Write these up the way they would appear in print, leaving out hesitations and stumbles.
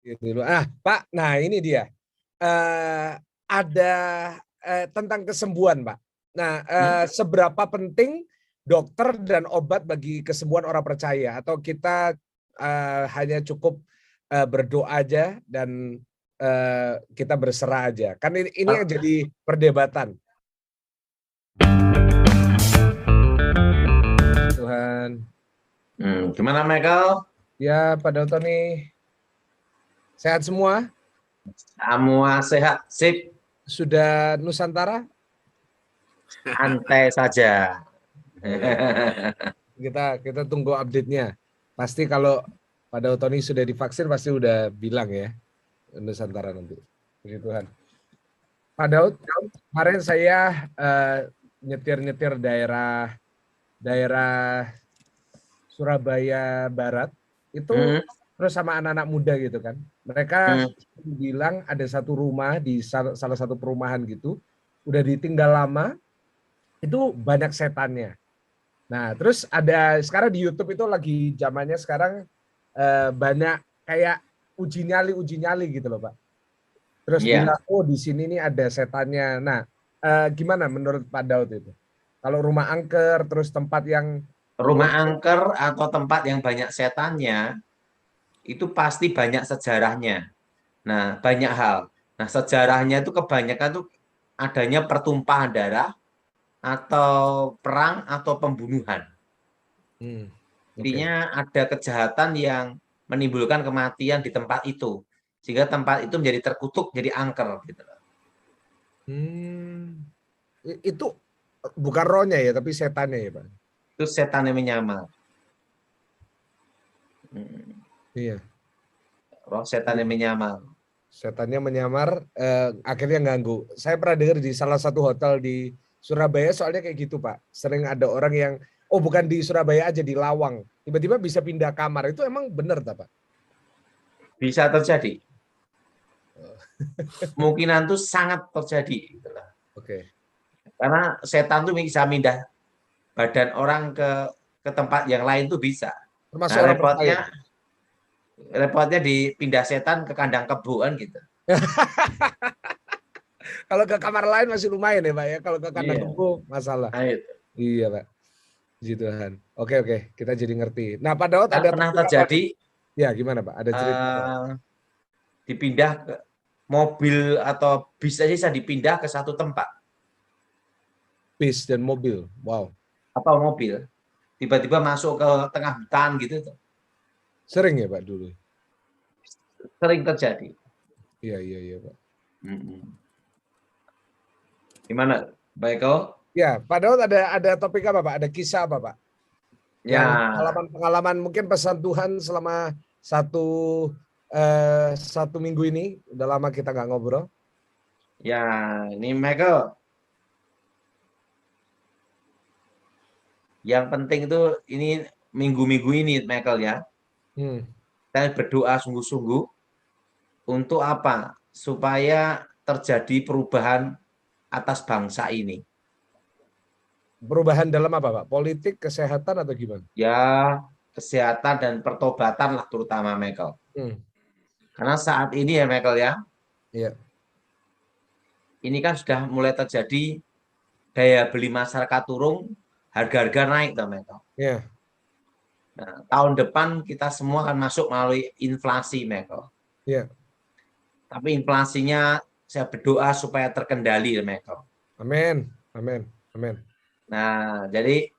Gitu. Pak, nah ini dia. Ada tentang kesembuhan, Pak. Nah, seberapa penting dokter dan obat bagi kesembuhan orang percaya, atau kita hanya cukup berdoa aja dan kita berserah aja? Kan ini yang jadi perdebatan. Tuhan. Gimana Michael? Ya, Pak Dauto nih. Sehat semua? Semua sehat, sip. Sudah Nusantara? Santai saja. Kita tunggu update-nya. Pasti kalau Pak Dauto nih sudah divaksin pasti udah bilang ya Nusantara nanti. Puji Tuhan. Pak Daud, kemarin saya nyetir daerah Surabaya Barat itu terus sama anak-anak muda gitu kan. Mereka bilang ada satu rumah di salah satu perumahan gitu, udah ditinggal lama, itu banyak setannya. Nah, terus ada sekarang di YouTube itu lagi zamannya sekarang banyak kayak uji nyali gitu loh, Pak. Terus bilang, oh di sini nih ada setannya. Nah, gimana menurut Pak Daud itu? Kalau rumah angker, terus tempat yang Rumah angker atau tempat yang banyak setannya, itu pasti banyak sejarahnya. Nah, banyak hal. Nah, sejarahnya itu kebanyakan tuh adanya pertumpahan darah, atau perang, atau pembunuhan. Intinya ada kejahatan yang menimbulkan kematian di tempat itu. Sehingga tempat itu menjadi terkutuk, jadi angker. Gitu. Itu bukan rohnya ya, tapi setannya ya, Pak? Itu setan yang menyamar. Iya. Roh setan yang menyamar. Setannya menyamar, akhirnya ganggu. Saya pernah dengar di salah satu hotel di Surabaya soalnya kayak gitu, Pak. Sering ada orang yang, oh bukan di Surabaya aja, di Lawang. Tiba-tiba bisa pindah kamar. Itu emang benar, Pak? Bisa terjadi. Kemungkinan itu sangat terjadi. Oke. Karena setan itu bisa pindah badan orang ke tempat yang lain tuh bisa. Termasuk Nah, orang repotnya dipindah setan ke kandang kebo kan gitu. Kalau ke kamar lain masih lumayan ya, Pak ya. Kalau ke kandang kebo masalah. Iya, Pak. Puji Tuhan. Oke, kita jadi ngerti. Nah, Pak Daud ada pernah terjadi. Ya, gimana Pak? Ada cerita dipindah ke mobil atau bis aja bisa dipindah ke satu tempat. Bis dan mobil, wow. Atau mobil, tiba-tiba masuk ke tengah hutan gitu. Sering ya Pak dulu? Sering terjadi. Iya Pak. Gimana, Pak Eko? Ya, Pak Daud ada topik apa Pak? Ada kisah apa Pak? Ya. Yang pengalaman mungkin pesan Tuhan selama satu minggu ini. Udah lama kita nggak ngobrol. Ya, ini Michael. Yang penting itu ini minggu-minggu ini Michael ya. Saya berdoa sungguh-sungguh untuk apa? Supaya terjadi perubahan atas bangsa ini. Perubahan dalam apa Pak? Politik, kesehatan atau gimana? Ya, kesehatan dan pertobatan lah terutama Michael. Karena saat ini ya Michael ya. Iya. Ini kan sudah mulai terjadi daya beli masyarakat turun, harga-harga naik toh Michael. Iya. Nah, tahun depan kita semua akan masuk melalui inflasi Michael. Iya. Tapi inflasinya saya berdoa supaya terkendali Michael. Amin. Nah, jadi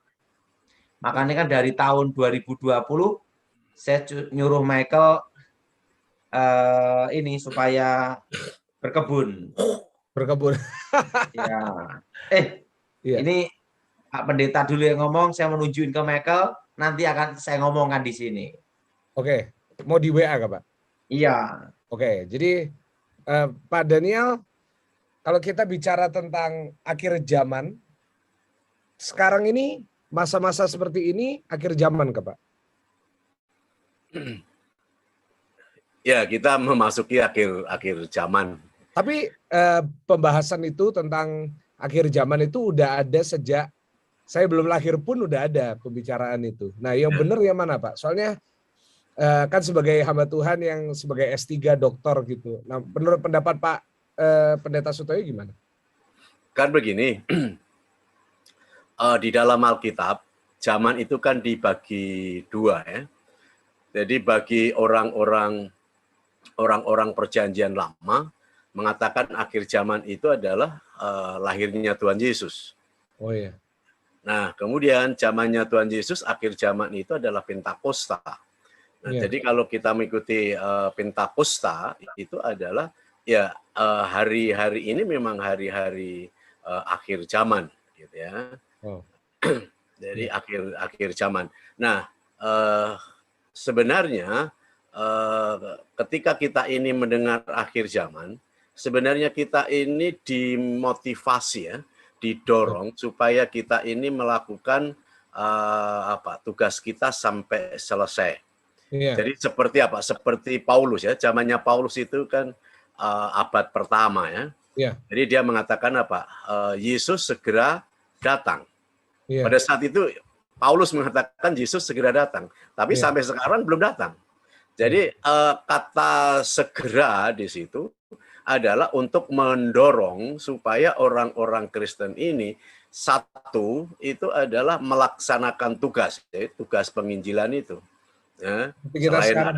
makanya kan dari tahun 2020 saya nyuruh Michael ini supaya berkebun. Ya. Ini Pak Pendeta dulu yang ngomong, saya menunjukin ke Michael, nanti akan saya ngomongkan di sini. Oke, mau di WA kah Pak? Iya. Oke, jadi Pak Daniel, kalau kita bicara tentang akhir zaman, sekarang ini masa-masa seperti ini akhir zaman kah Pak? Ya, kita memasuki akhir zaman. Tapi pembahasan itu tentang akhir zaman itu udah ada sejak saya belum lahir pun udah ada pembicaraan itu. Nah, yang benar yang mana Pak? Soalnya kan sebagai hamba Tuhan yang sebagai S3 doktor gitu. Nah, menurut pendapat Pak Pendeta Sutoyo gimana? Kan begini, di dalam Alkitab, zaman itu kan dibagi dua ya. Jadi bagi orang-orang perjanjian lama mengatakan akhir zaman itu adalah lahirnya Tuhan Yesus. Oh iya. Nah, kemudian zamannya Tuhan Yesus, akhir zaman itu adalah Pentakosta. Nah, jadi kalau kita mengikuti Pentakosta itu adalah ya hari-hari ini memang hari-hari akhir zaman, gitu ya. Oh. Jadi akhir zaman. Nah, sebenarnya ketika kita ini mendengar akhir zaman, sebenarnya kita ini dimotivasi ya, didorong supaya kita ini melakukan tugas kita sampai selesai. Jadi seperti apa? Seperti Paulus ya, zamannya Paulus itu kan abad pertama ya. Jadi dia mengatakan apa? Yesus segera datang. Pada saat itu Paulus mengatakan Yesus segera datang, tapi sampai sekarang belum datang. Jadi kata segera di situ adalah untuk mendorong supaya orang-orang Kristen ini satu itu adalah melaksanakan tugas, tugas penginjilan itu. Ya, selain sekarang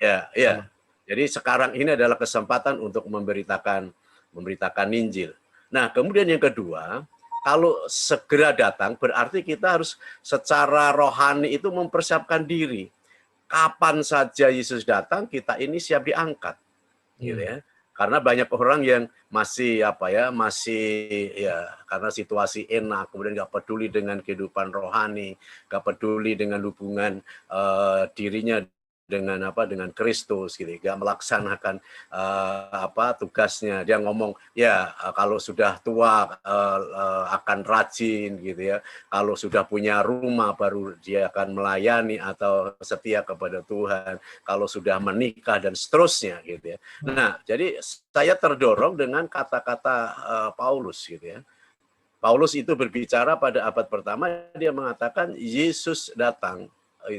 ya. Jadi sekarang ini adalah kesempatan untuk memberitakan Injil. Nah, kemudian yang kedua, kalau segera datang berarti kita harus secara rohani itu mempersiapkan diri. Kapan saja Yesus datang, kita ini siap diangkat. Gitu ya. Karena banyak orang yang masih karena situasi enak, kemudian nggak peduli dengan kehidupan rohani, nggak peduli dengan hubungan dirinya dengan Kristus, gitu, nggak melaksanakan tugasnya. Dia ngomong ya kalau sudah tua akan rajin, gitu ya. Kalau sudah punya rumah baru dia akan melayani atau setia kepada Tuhan. Kalau sudah menikah dan seterusnya, gitu ya. Nah, jadi saya terdorong dengan kata-kata Paulus, gitu ya. Paulus itu berbicara pada abad pertama, dia mengatakan Yesus datang.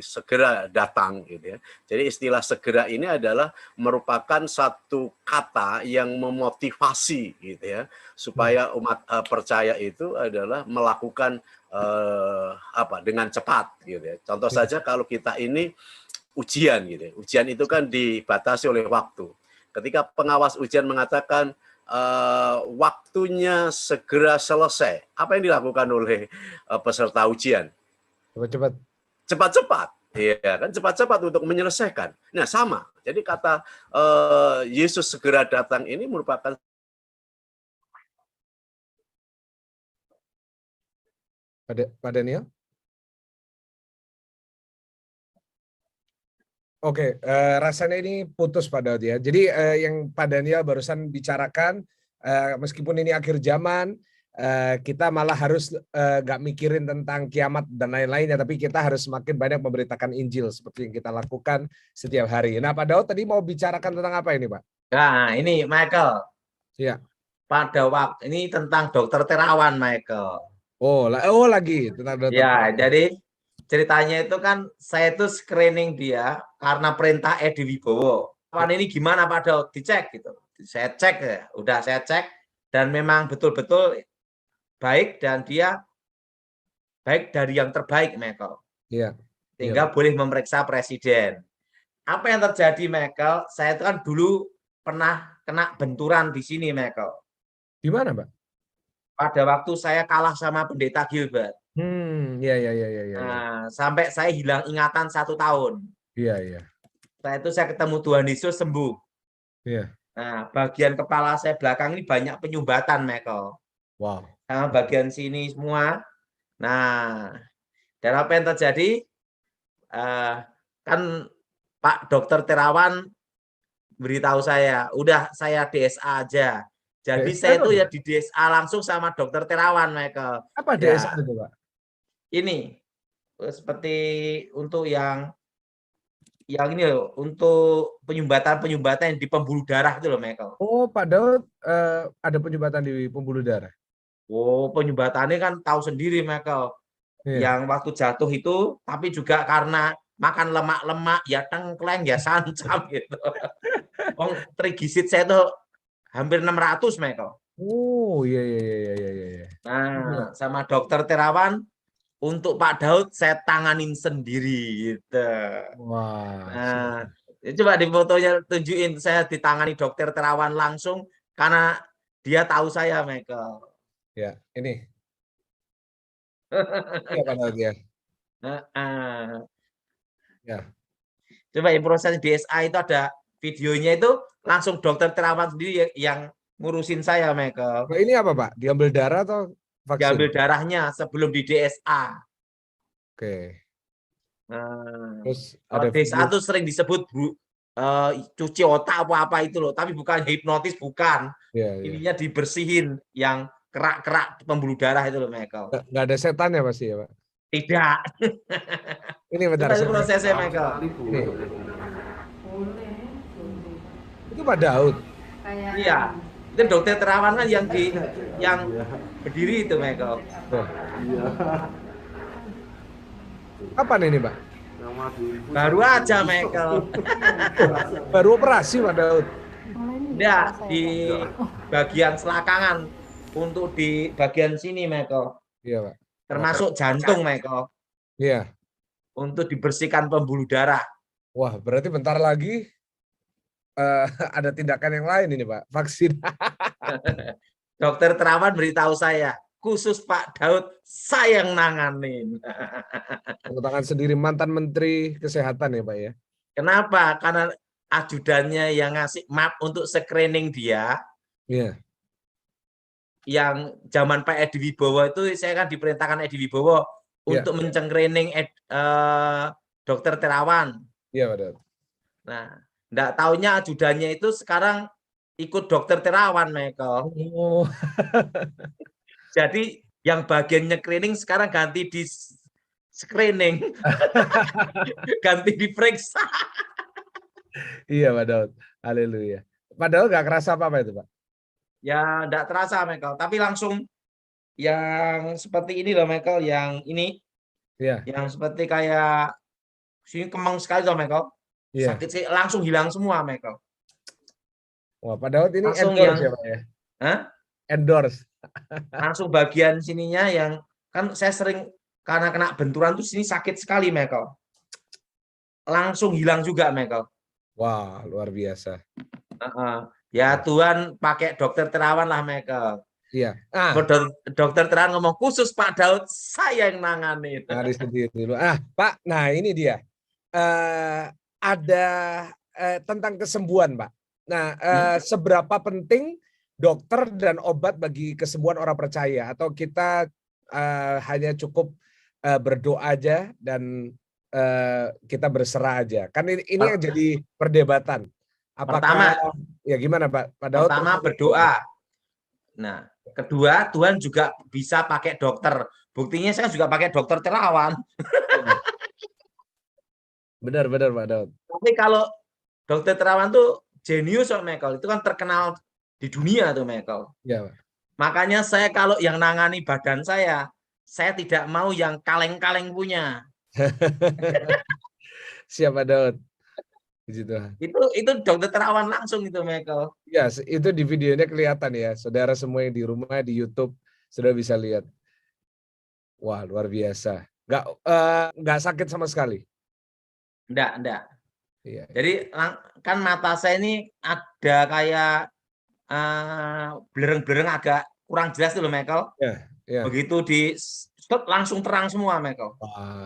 Segera datang, gitu ya. Jadi istilah segera ini adalah merupakan satu kata yang memotivasi, gitu ya, supaya umat percaya itu adalah melakukan dengan cepat, gitu ya. Contoh saja kalau kita ini ujian, gitu ya. Ujian itu kan dibatasi oleh waktu. Ketika pengawas ujian mengatakan waktunya segera selesai, apa yang dilakukan oleh peserta ujian? Cepat-cepat, ya kan, cepat-cepat untuk menyelesaikan. Nah, sama. Jadi kata Yesus segera datang ini merupakan Pak Daniel. Oke, rasanya ini putus Pak Daud ya. Jadi yang Pak Daniel barusan bicarakan, meskipun ini akhir zaman, kita malah harus nggak mikirin tentang kiamat dan lain-lainnya, tapi kita harus semakin banyak memberitakan Injil seperti yang kita lakukan setiap hari. Nah, Pak Daud tadi mau bicarakan tentang apa ini, Pak? Nah, ini Michael. Ya. Pada waktu ini tentang Dokter Terawan, Michael. Oh lagi tentang Dokter Terawan. Jadi ceritanya itu kan saya itu screening dia karena perintah Edi Wibowo. Kawan ini gimana Pak Daud? Dicek gitu. Saya cek ya, udah saya cek dan memang betul-betul baik dan dia baik dari yang terbaik, Michael. Iya. Sehingga boleh memeriksa presiden. Apa yang terjadi, Michael? Saya itu kan dulu pernah kena benturan di sini, Michael. Di mana, Pak? Pada waktu saya kalah sama Pendeta Gilbert. Iya. Nah, sampai saya hilang ingatan 1 tahun. Iya. Setelah itu saya ketemu Tuhan Yesus, sembuh. Iya. Nah, bagian kepala saya belakang ini banyak penyumbatan, Michael. Wow. Sama bagian sini semua. Nah, dan apa yang terjadi? Kan Pak Dokter Terawan beritahu saya, udah saya DSA aja. Jadi saya itu ya di DSA langsung sama Dokter Terawan, Michael. Apa DSA itu, Pak? Ini seperti untuk yang ini loh, untuk penyumbatan di pembuluh darah itu loh, Michael. Oh, Pak Daud ada penyumbatan di pembuluh darah. Oh, penyumbatannya kan tahu sendiri, Michael. Yang waktu jatuh itu, tapi juga karena makan lemak-lemak, ya tengkleng, ya sancam gitu. Trigliserid saya tuh hampir 600, Michael. Oh, iya, iya, iya, iya, iya. Nah, sama dokter Terawan, untuk Pak Daud saya tanganin sendiri gitu. Wah, Nah, coba di fotonya tunjukin saya ditangani dokter Terawan langsung karena dia tahu saya, Michael. ya, ini. Iya, Pak Daud ya. Ya. Coba ya proses DSA itu ada videonya, itu langsung dokter Terawan sendiri yang ngurusin saya, Michael. Nah, ini apa, Pak? Diambil darah atau vaksin? Diambil darahnya sebelum di DSA. Oke. Nah, Terus kalau ada DSA video. itu sering disebut cuci otak apa-apa itu loh, tapi bukan hipnotis, bukan. Ya, ya. Ininya dibersihin yang kerak-kerak pembuluh darah itu loh, Michael. Nggak ada setan ya pasti ya, Pak? Tidak. Ini bentar. Coba itu prosesnya, Michael. Ini. Itu Pak Daud. Iya. Itu dokter Terawan kan yang berdiri itu, Michael. Kapan ini, Pak? Baru aja, Michael. Baru operasi, Pak Daud. Ya, di bagian selakangan. Untuk di bagian sini, Michael. Iya, Pak. Termasuk jantung, Michael. Iya. Untuk dibersihkan pembuluh darah. Wah, berarti bentar lagi ada tindakan yang lain ini, Pak. Vaksin. Dokter Terawan beritahu saya, khusus Pak Daud, saya yang nanganin. Tepuk tangan sendiri, mantan Menteri Kesehatan ya, Pak ya? Kenapa? Karena ajudannya yang ngasih map untuk screening dia. Iya. Yang zaman Pak Edi Wibowo itu, saya kan diperintahkan Edi Wibowo untuk mencengkrening dokter Terawan. Iya, Pak Daud. Nah, enggak taunya ajudannya itu sekarang ikut dokter Terawan, Michael. Oh. Jadi yang bagian screening sekarang ganti di screening. Ganti diperiksa. Iya, Pak Daud. Haleluya. Pak Daud nggak kerasa apa-apa itu, Pak? Ya, enggak terasa, Michael. Tapi langsung yang seperti ini loh, Michael. Yang ini. Iya. Yang seperti kayak sini kemang sekali loh, Michael. Iya. Sakit sih langsung hilang semua, Michael. Wah, Pak Daud ini langsung endorse ya, Pak ya? Hah? Endorse. Langsung bagian sininya yang kan saya sering karena kena benturan tuh sini sakit sekali, Michael. Langsung hilang juga, Michael. Wah, luar biasa. Ya Tuhan pakai dokter Terawan lah, Michael. Iya. Dokter Terawan ngomong khusus Pak Daud, saya yang nangani. Hari sendiri dulu. Pak, nah ini dia. Ada tentang kesembuhan, Pak. Nah, seberapa penting dokter dan obat bagi kesembuhan orang percaya, atau kita hanya cukup berdoa aja dan kita berserah aja? Kan ini yang jadi perdebatan. Apakah ya gimana, Pak? Pertama berdoa. Nah, kedua Tuhan juga bisa pakai dokter. Buktinya saya juga pakai dokter Terawan. Benar Pak Daud. Tapi kalau dokter Terawan tuh jenius, Michael. Itu kan terkenal di dunia tuh, Michael. Ya, Pak. Makanya saya kalau yang nangani badan saya tidak mau yang kaleng-kaleng punya. Siapa Daud? Itu dokter Terawan langsung itu, Michael. Ya, itu di videonya kelihatan ya. Saudara semua yang di rumah di YouTube sudah bisa lihat. Wah, luar biasa. Nggak sakit sama sekali. Enggak. Iya. Jadi kan mata saya ini ada kayak belereng-belereng agak kurang jelas tuh loh, Michael. Ya. Begitu di langsung terang semua, Michael. Wah.